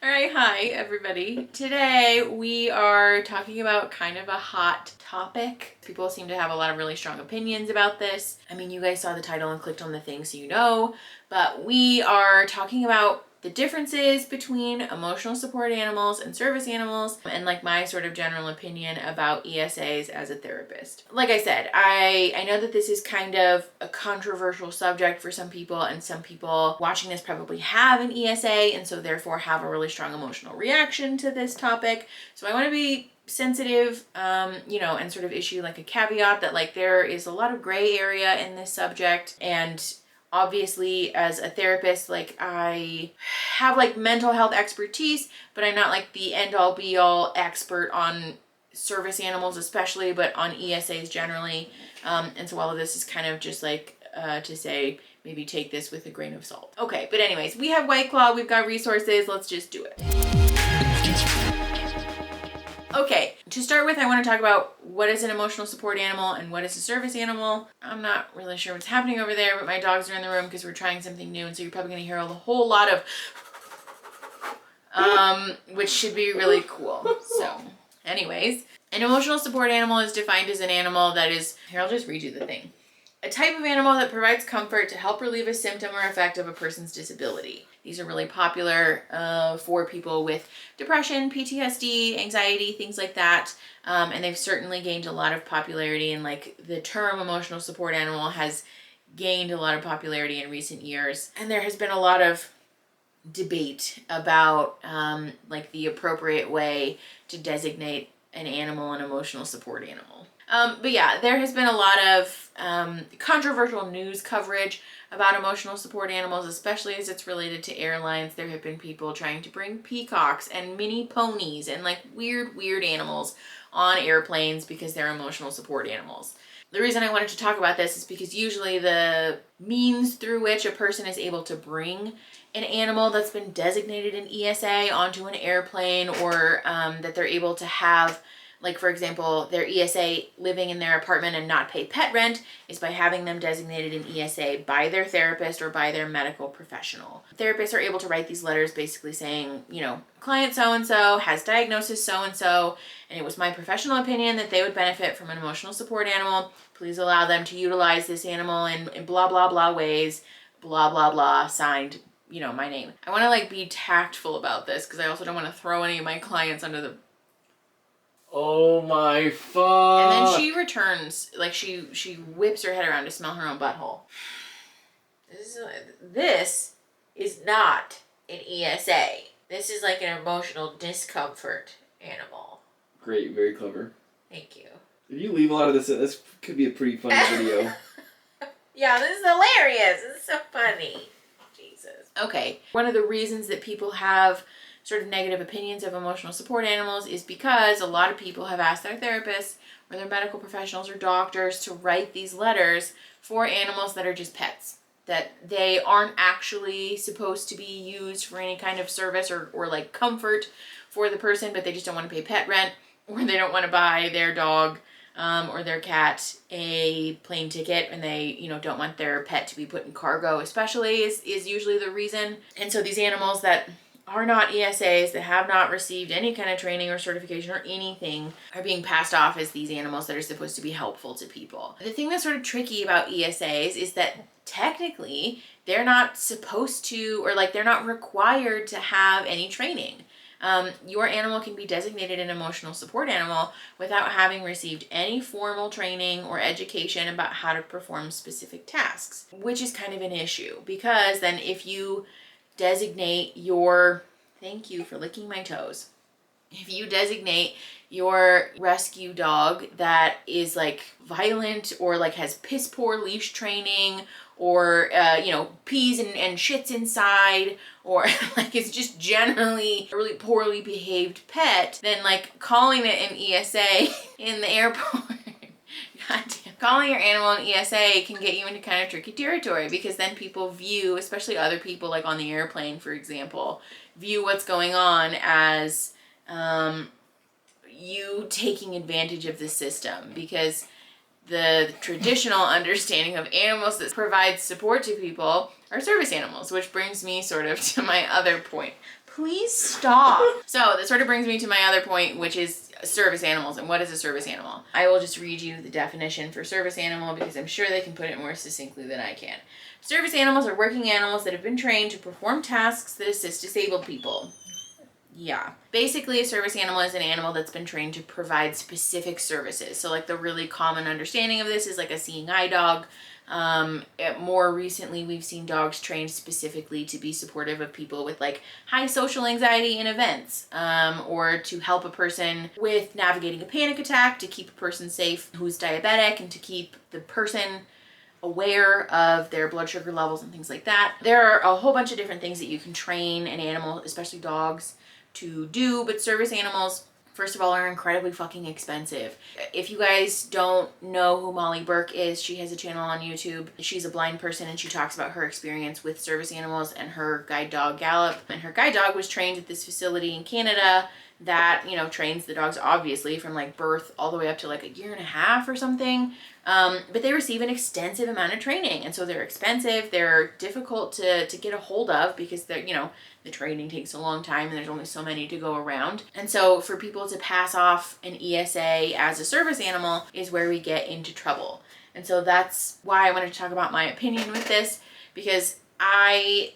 All right, hi everybody. Today we are talking about kind of a hot topic. People seem to have a lot of really strong opinions about this. I mean, you guys saw the title and clicked on the thing, so you know, but we are talking about the differences between emotional support animals and service animals, and like my sort of general opinion about ESAs as a therapist. Like I said, I know that this is kind of a controversial subject for some people, and some people watching this probably have an ESA and so therefore have a really strong emotional reaction to this topic. So I want to be sensitive, and sort of issue like a caveat that like there is a lot of gray area in this subject. And obviously as a therapist, like I have like mental health expertise, but I'm not like the end all be all expert on service animals especially, but on ESAs generally. And so all of this is kind of just like to say maybe take this with a grain of salt. Okay, but anyways, we have White Claw, we've got resources, let's just do it. Okay, to start with, I want to talk about what is an emotional support animal and what is a service animal. I'm not really sure what's happening over there, but my dogs are in the room because we're trying something new, and so you're probably going to hear a whole lot of which should be really cool. So anyways, an emotional support animal is defined as an animal that is, here I'll just read you the thing. A type of animal that provides comfort to help relieve a symptom or effect of a person's disability. These are really popular for people with depression, PTSD, anxiety, things like that. And they've certainly gained a lot of popularity, and like the term emotional support animal has gained a lot of popularity in recent years. And there has been a lot of debate about like the appropriate way to designate an animal an emotional support animal. But yeah, there has been a lot of controversial news coverage about emotional support animals, especially as it's related to airlines. There have been people trying to bring peacocks and mini ponies and like weird animals on airplanes because they're emotional support animals. The reason I wanted to talk about this is because usually the means through which a person is able to bring an animal that's been designated an ESA onto an airplane, or that they're able to have, like for example, their ESA living in their apartment and not pay pet rent, is by having them designated an ESA by their therapist or by their medical professional. Therapists are able to write these letters basically saying, client so-and-so has diagnosis so-and-so, and it was my professional opinion that they would benefit from an emotional support animal. Please allow them to utilize this animal in blah, blah, blah ways, blah, blah, blah, signed, my name. I want to like be tactful about this because I also don't want to throw any of my clients under the... Oh my fuck. And then she returns, like she whips her head around to smell her own butthole. This is not an ESA. This is like an emotional discomfort animal. Great, very clever. Thank you. If you leave a lot of this could be a pretty funny video. Yeah, this is hilarious. This is so funny. Jesus. Okay. One of the reasons that people have sort of negative opinions of emotional support animals is because a lot of people have asked their therapists or their medical professionals or doctors to write these letters for animals that are just pets, that they aren't actually supposed to be used for any kind of service or like comfort for the person, but they just don't want to pay pet rent, or they don't want to buy their dog or their cat a plane ticket, and they don't want their pet to be put in cargo especially is usually the reason. And so these animals that are not ESAs, that have not received any kind of training or certification or anything, are being passed off as these animals that are supposed to be helpful to people. The thing that's sort of tricky about ESAs is that technically they're not supposed to, or like they're not required to have any training. Your animal can be designated an emotional support animal without having received any formal training or education about how to perform specific tasks, which is kind of an issue, because then if you designate your, thank you for licking my toes, if you designate your rescue dog that is like violent or like has piss poor leash training, or pees and shits inside, or like it's just generally a really poorly behaved pet, then like calling it an ESA in the airport goddamn, calling your animal an ESA can get you into kind of tricky territory, because then people view, especially other people like on the airplane for example, view what's going on as you taking advantage of the system, because the traditional understanding of animals that provide support to people are service animals, which brings me sort of to my other point. Please stop. So that sort of brings me to my other point, which is service animals. And what is a service animal? I will just read you the definition for service animal because I'm sure they can put it more succinctly than I can. Service animals are working animals that have been trained to perform tasks that assist disabled people. Yeah. Basically, a service animal is an animal that's been trained to provide specific services. So like the really common understanding of this is like a seeing eye dog. More recently, we've seen dogs trained specifically to be supportive of people with like high social anxiety in events, or to help a person with navigating a panic attack, to keep a person safe who's diabetic, and to keep the person aware of their blood sugar levels and things like that. There are a whole bunch of different things that you can train an animal, especially dogs, to do, but service animals, first of all, are incredibly fucking expensive. If you guys don't know who Molly Burke is, she has a channel on YouTube. She's a blind person and she talks about her experience with service animals and her guide dog Gallop. And her guide dog was trained at this facility in Canada that, you know, trains the dogs obviously from like birth all the way up to like a year and a half or something. But they receive an extensive amount of training. And so they're expensive. They're difficult to get a hold of because they're, you know, the training takes a long time and there's only so many to go around. And so for people to pass off an ESA as a service animal is where we get into trouble. And so that's why I wanted to talk about my opinion with this, because I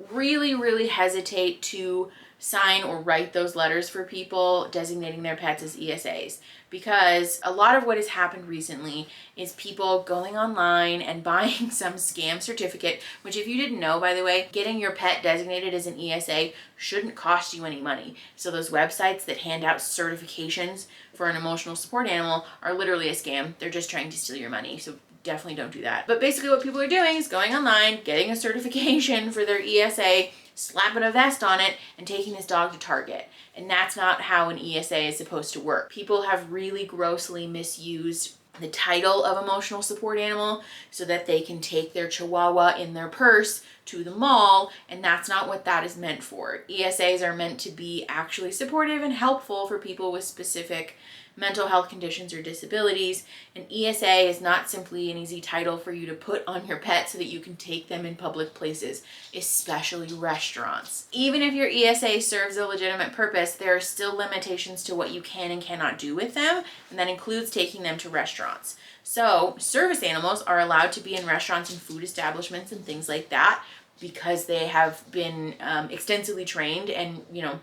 really, really hesitate to sign or write those letters for people designating their pets as ESAs, because a lot of what has happened recently is people going online and buying some scam certificate, which if you didn't know, by the way, getting your pet designated as an ESA shouldn't cost you any money. So those websites that hand out certifications for an emotional support animal are literally a scam. They're just trying to steal your money. So definitely don't do that. But basically what people are doing is going online, getting a certification for their ESA, slapping a vest on it, and taking this dog to Target. And that's not how an ESA is supposed to work. People have really grossly misused the title of emotional support animal so that they can take their chihuahua in their purse to the mall, and that's not what that is meant for. ESAs are meant to be actually supportive and helpful for people with specific mental health conditions or disabilities. An ESA is not simply an easy title for you to put on your pet so that you can take them in public places, especially restaurants. Even if your ESA serves a legitimate purpose, there are still limitations to what you can and cannot do with them, and that includes taking them to restaurants. So service animals are allowed to be in restaurants and food establishments and things like that because they have been extensively trained and, you know,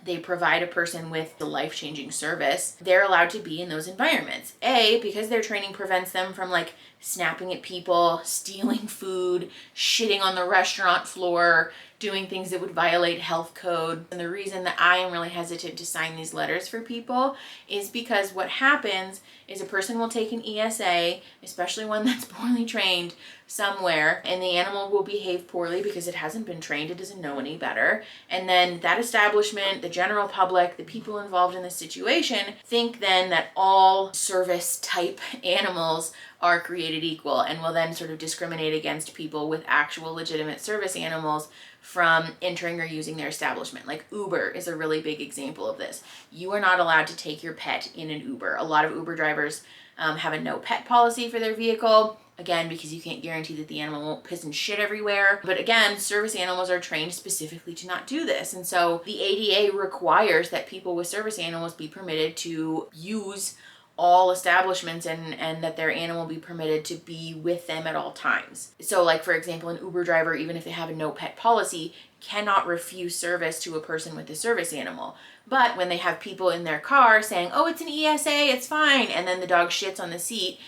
they provide a person with a life-changing service. They're allowed to be in those environments. A, because their training prevents them from like snapping at people, stealing food, shitting on the restaurant floor, doing things that would violate health code. And the reason that I am really hesitant to sign these letters for people is because what happens is a person will take an ESA, especially one that's poorly trained, somewhere, and the animal will behave poorly because it hasn't been trained, it doesn't know any better. And then that establishment, the general public, the people involved in the situation think then that all service type animals are created equal and will then sort of discriminate against people with actual legitimate service animals from entering or using their establishment. Like Uber is a really big example of this. You are not allowed to take your pet in an Uber. A lot of Uber drivers have a no pet policy for their vehicle. Again, because you can't guarantee that the animal won't piss and shit everywhere. But again, service animals are trained specifically to not do this. And so the ADA requires that people with service animals be permitted to use all establishments and that their animal be permitted to be with them at all times. So like, for example, an Uber driver, even if they have a no pet policy, cannot refuse service to a person with a service animal. But when they have people in their car saying, oh, it's an ESA, it's fine, and then the dog shits on the seat,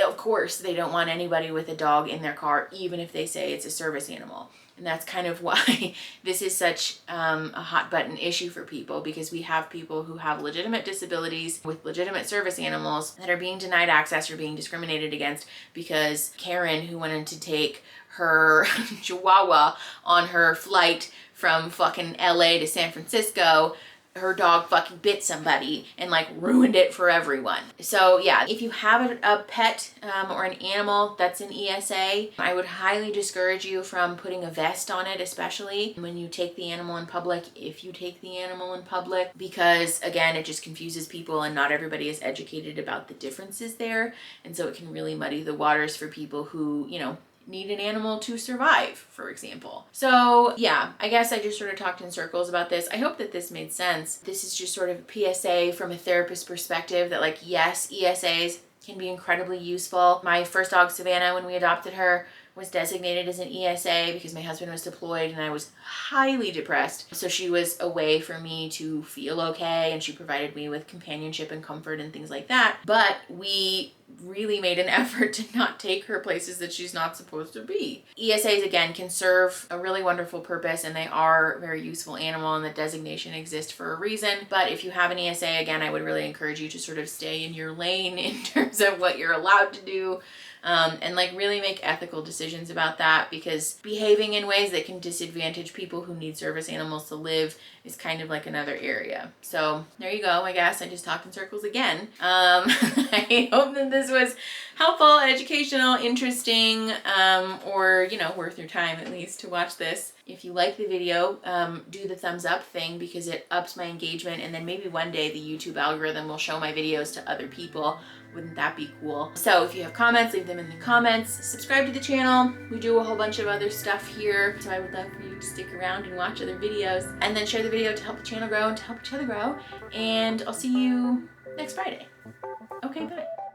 of course, they don't want anybody with a dog in their car, even if they say it's a service animal. And that's kind of why this is such a hot button issue for people, because we have people who have legitimate disabilities with legitimate service animals that are being denied access or being discriminated against because Karen, who wanted to take her Chihuahua on her flight from fucking LA to San Francisco, her dog fucking bit somebody and like ruined it for everyone. So yeah, if you have a pet or an animal that's an ESA, I would highly discourage you from putting a vest on it, especially when you take the animal in public, if you take the animal in public, because again, it just confuses people and not everybody is educated about the differences there. And so it can really muddy the waters for people who, you know, need an animal to survive, for example. So yeah, I guess I just sort of talked in circles about this. I hope that this made sense. This is just sort of a PSA from a therapist perspective that, like, yes, ESAs can be incredibly useful. My first dog, Savannah, when we adopted her, was designated as an ESA because my husband was deployed and I was highly depressed. So she was a way for me to feel okay, and she provided me with companionship and comfort and things like that. But we really made an effort to not take her places that she's not supposed to be. ESAs, again, can serve a really wonderful purpose, and they are a very useful animal, and the designation exists for a reason. But if you have an ESA, again, I would really encourage you to sort of stay in your lane in terms of what you're allowed to do. And like really make ethical decisions about that, because behaving in ways that can disadvantage people who need service animals to live is kind of like another area. So there you go. I guess I just talked in circles again. I hope that this was helpful, educational, interesting, or, you know, worth your time at least to watch this. If you like the video, do the thumbs up thing because it ups my engagement, and then maybe one day the YouTube algorithm will show my videos to other people. Wouldn't that be cool? So if you have comments, leave them in the comments. Subscribe to the channel. We do a whole bunch of other stuff here, so I would love for you to stick around and watch other videos, and then share the video to help the channel grow and to help each other grow. And I'll see you next Friday. Okay, bye.